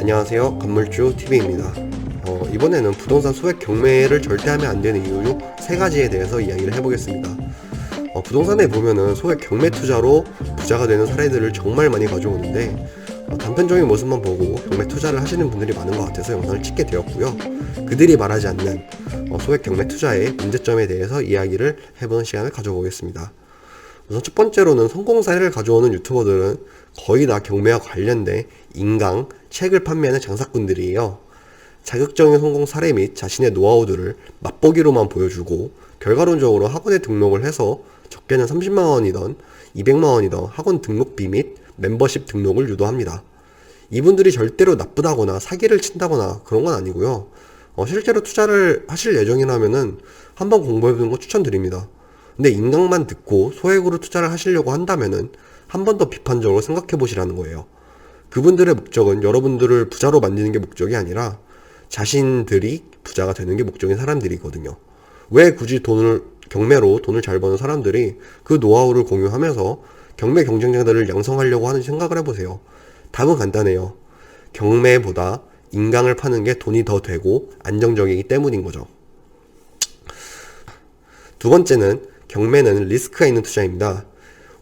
안녕하세요. 건물주 TV입니다. 이번에는 부동산 소액 경매를 절대 하면 안 되는 이유 3가지에 대해서 이야기를 해보겠습니다. 부동산에 보면은 소액 경매 투자로 부자가 되는 사례들을 정말 많이 가져오는데 단편적인 모습만 보고 경매 투자를 하시는 분들이 많은 것 같아서 영상을 찍게 되었고요. 그들이 말하지 않는 소액 경매 투자의 문제점에 대해서 이야기를 해보는 시간을 가져보겠습니다. 우선 첫 번째로는 성공 사례를 가져오는 유튜버들은 거의 다 경매와 관련된 인강, 책을 판매하는 장사꾼들이에요. 자극적인 성공 사례 및 자신의 노하우들을 맛보기로만 보여주고 결과론적으로 학원에 등록을 해서 적게는 30만원이던 200만원이던 학원 등록비 및 멤버십 등록을 유도합니다. 이분들이 절대로 나쁘다거나 사기를 친다거나 그런 건 아니고요. 실제로 투자를 하실 예정이라면은 한번 공부해보는 거 추천드립니다. 근데 인강만 듣고 소액으로 투자를 하시려고 한다면은 한 번 더 비판적으로 생각해 보시라는 거예요. 그분들의 목적은 여러분들을 부자로 만드는 게 목적이 아니라 자신들이 부자가 되는 게 목적인 사람들이거든요. 왜 굳이 경매로 돈을 잘 버는 사람들이 그 노하우를 공유하면서 경매 경쟁자들을 양성하려고 하는 생각을 해보세요. 답은 간단해요. 경매보다 인강을 파는 게 돈이 더 되고 안정적이기 때문인 거죠. 두 번째는 경매는 리스크가 있는 투자입니다.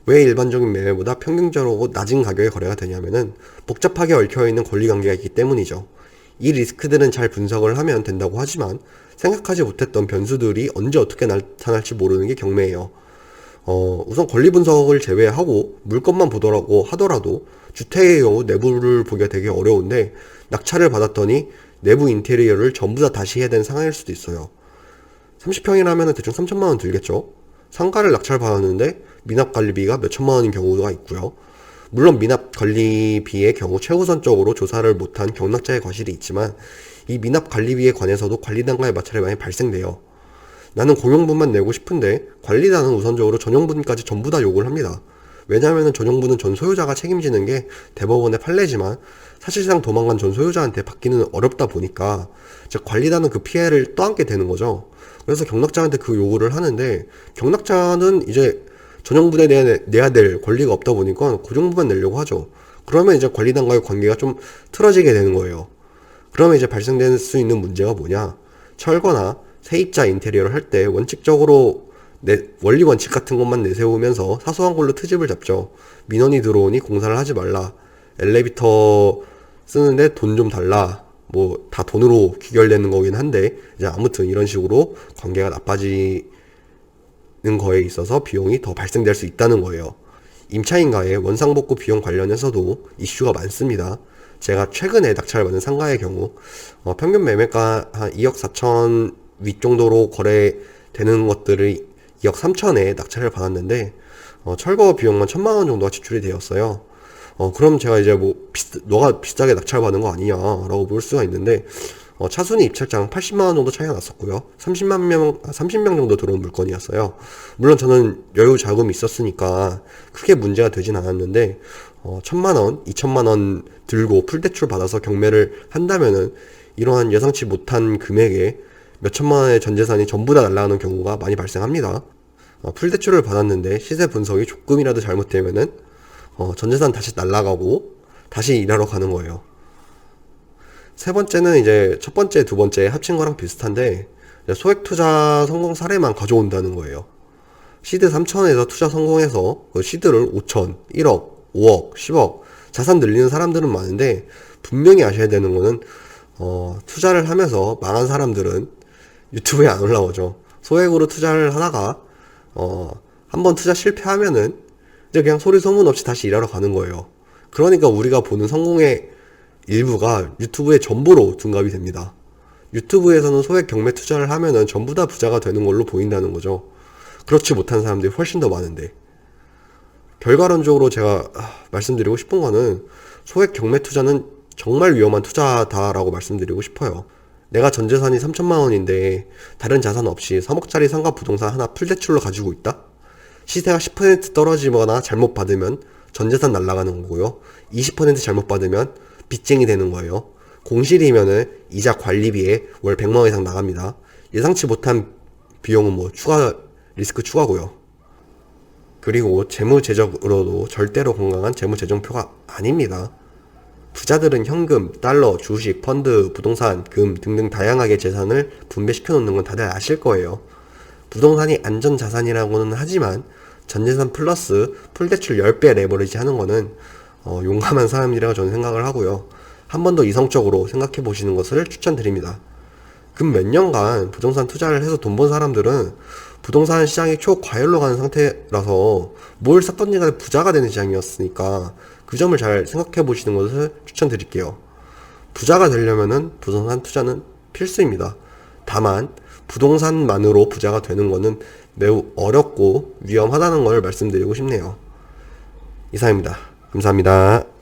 왜 일반적인 매매보다 평균적으로 낮은 가격에 거래가 되냐면은 복잡하게 얽혀있는 권리관계가 있기 때문이죠. 이 리스크들은 잘 분석을 하면 된다고 하지만 생각하지 못했던 변수들이 언제 어떻게 나타날지 모르는 게 경매예요. 우선 권리 분석을 제외하고 물건만 보더라고 하더라도 주택의 경우 내부를 보기가 되게 어려운데 낙찰을 받았더니 내부 인테리어를 전부 다 다시 해야 되는 상황일 수도 있어요. 30평이라면 대충 3천만원 들겠죠? 상가를 낙찰 받았는데 미납 관리비가 몇 천만 원인 경우가 있고요. 물론 미납 관리비의 경우 최우선적으로 조사를 못한 경락자의 과실이 있지만 이 미납 관리비에 관해서도 관리단과의 마찰이 많이 발생돼요. 나는 공용분만 내고 싶은데 관리단은 우선적으로 전용분까지 전부 다 요구를 합니다. 왜냐하면 전용분은 전 소유자가 책임지는 게 대법원의 판례지만 사실상 도망간 전 소유자한테 받기는 어렵다 보니까 즉 관리단은 그 피해를 떠안게 되는 거죠. 그래서 경락자한테 그 요구를 하는데 경락자는 이제 전용분에 내야 될 권리가 없다 보니까 고정분만 내려고 하죠. 그러면 이제 관리단과의 관계가 좀 틀어지게 되는 거예요. 그러면 이제 발생될 수 있는 문제가 뭐냐? 철거나 세입자 인테리어를 할 때 원칙적으로 원리 원칙 같은 것만 내세우면서 사소한 걸로 트집을 잡죠. 민원이 들어오니 공사를 하지 말라. 엘리베이터 쓰는데 돈 좀 달라. 뭐 다 돈으로 귀결되는 거긴 한데 이제 아무튼 이런 식으로 관계가 나빠지는 거에 있어서 비용이 더 발생될 수 있다는 거예요. 임차인과의 원상복구 비용 관련해서도 이슈가 많습니다. 제가 최근에 낙찰을 받은 상가의 경우 평균 매매가 한 2억 4천 윗정도로 거래되는 것들을 2억 3천에 낙찰을 받았는데 철거 비용만 1,000만원 정도가 지출이 되었어요. 그럼 제가 이제 너가 비싸게 낙찰받은 거 아니냐 라고 볼 수가 있는데 차순위 입찰장 80만원 정도 차이가 났었고요. 30명 정도 들어온 물건이었어요. 물론 저는 여유 자금이 있었으니까 크게 문제가 되진 않았는데 1,000만원, 2,000만원 들고 풀대출 받아서 경매를 한다면은 이러한 예상치 못한 금액에 몇천만원의 전재산이 전부 다 날아가는 경우가 많이 발생합니다. 풀대출을 받았는데 시세 분석이 조금이라도 잘못되면은 전재산 다시 날아가고 다시 일하러 가는 거예요. 세 번째는 이제 첫 번째, 두 번째 합친 거랑 비슷한데 소액 투자 성공 사례만 가져온다는 거예요. 시드 3천에서 투자 성공해서 그 시드를 5천, 1억, 5억, 10억 자산 늘리는 사람들은 많은데 분명히 아셔야 되는 거는 투자를 하면서 망한 사람들은 유튜브에 안 올라오죠. 소액으로 투자를 하다가 한번 투자 실패하면은 이제 그냥 소리 소문 없이 다시 일하러 가는 거예요. 그러니까 우리가 보는 성공의 일부가 유튜브의 전부로 둔갑이 됩니다. 유튜브에서는 소액 경매 투자를 하면은 전부 다 부자가 되는 걸로 보인다는 거죠. 그렇지 못한 사람들이 훨씬 더 많은데. 결과론적으로 제가 말씀드리고 싶은 거는 소액 경매 투자는 정말 위험한 투자다라고 말씀드리고 싶어요. 내가 전재산이 3천만 원인데 다른 자산 없이 3억짜리 상가 부동산 하나 풀대출로 가지고 있다? 시세가 10% 떨어지거나 잘못 받으면 전재산 날아가는 거고요. 20% 잘못 받으면 빚쟁이 되는 거예요. 공실이면은 이자 관리비에 월 100만 원 이상 나갑니다. 예상치 못한 비용은 리스크 추가고요. 그리고 재무제적으로도 절대로 건강한 재무제정표가 아닙니다. 부자들은 현금, 달러, 주식, 펀드, 부동산, 금 등등 다양하게 재산을 분배시켜 놓는 건 다들 아실 거예요. 부동산이 안전자산이라고는 하지만 전재산 플러스 풀대출 10배 레버리지 하는 거는 용감한 사람이라고 저는 생각을 하고요. 한 번 더 이성적으로 생각해 보시는 것을 추천드립니다. 근 몇 년간 부동산 투자를 해서 돈 번 사람들은 부동산 시장이 초과열로 가는 상태라서 뭘 샀던지 간에 부자가 되는 시장이었으니까 그 점을 잘 생각해 보시는 것을 추천드릴게요. 부자가 되려면은 부동산 투자는 필수입니다. 다만 부동산만으로 부자가 되는 것은 매우 어렵고 위험하다는 걸 말씀드리고 싶네요. 이상입니다. 감사합니다.